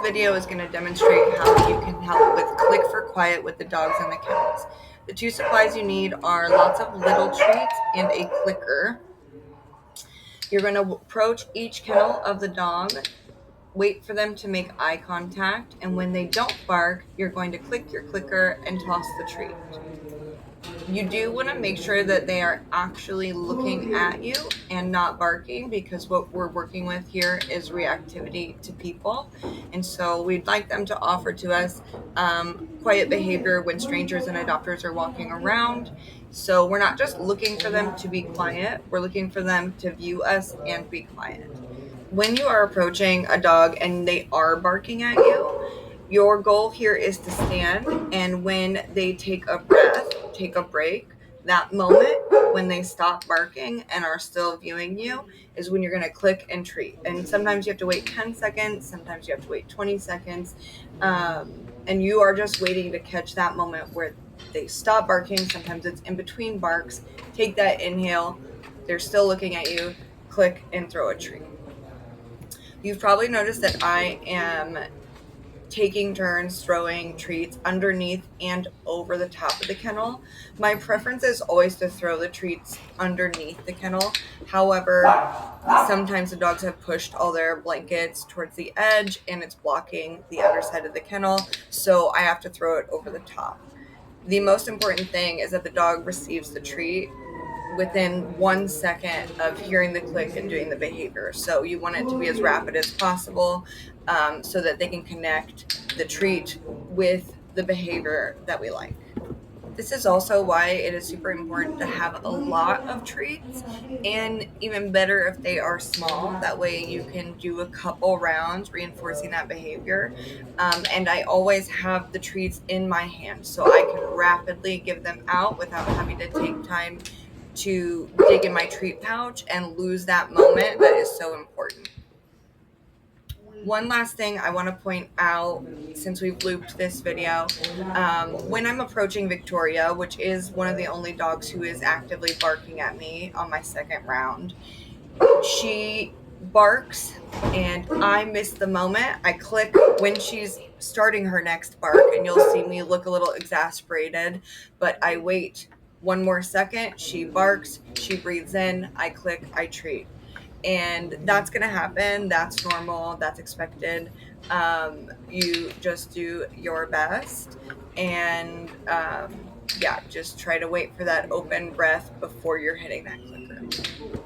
video is going to demonstrate how you can help with Click for Quiet with the dogs and the kennels. The two supplies you need are lots of little treats and a clicker. You're going to approach each kennel of the dog, wait for them to make eye contact, and when they don't bark, you're going to click your clicker and toss the treat. You do want to make sure that they are actually looking at you and not barking, because what we're working with here is reactivity to people. And so we'd like them to offer to us quiet behavior when strangers and adopters are walking around. So we're not just looking for them to be quiet, we're looking for them to view us and be quiet. When you are approaching a dog and they are barking at you, your goal here is to stand, and when they take a breath, take a break. That moment when they stop barking and are still viewing you is when you're going to click and treat. And sometimes you have to wait 10 seconds, sometimes you have to wait 20 seconds. And you are just waiting to catch that moment where they stop barking. Sometimes it's in between barks. Take that inhale. They're still looking at you. Click and throw a treat. You've probably noticed that I am taking turns throwing treats underneath and over the top of the kennel. My preference is always to throw the treats underneath the kennel. However, sometimes the dogs have pushed all their blankets towards the edge and it's blocking the underside of the kennel, so I have to throw it over the top. The most important thing is that the dog receives the treat within 1 second of hearing the click and doing the behavior. So you want it to be as rapid as possible, so that they can connect the treat with the behavior that we like. This is also why it is super important to have a lot of treats, and even better if they are small. That way you can do a couple rounds reinforcing that behavior. And I always have the treats in my hand so I can rapidly give them out without having to take time to dig in my treat pouch and lose that moment that is so important. One last thing I want to point out, since we've looped this video, when I'm approaching Victoria, which is one of the only dogs who is actively barking at me on my second round, she barks and I miss the moment. I click when she's starting her next bark, and you'll see me look a little exasperated, but I wait 1 more second. She barks, she breathes in, I click, I treat. And that's going to happen. That's normal. That's expected. You just do your best, and yeah, just try to wait for that open breath before you're hitting that clicker.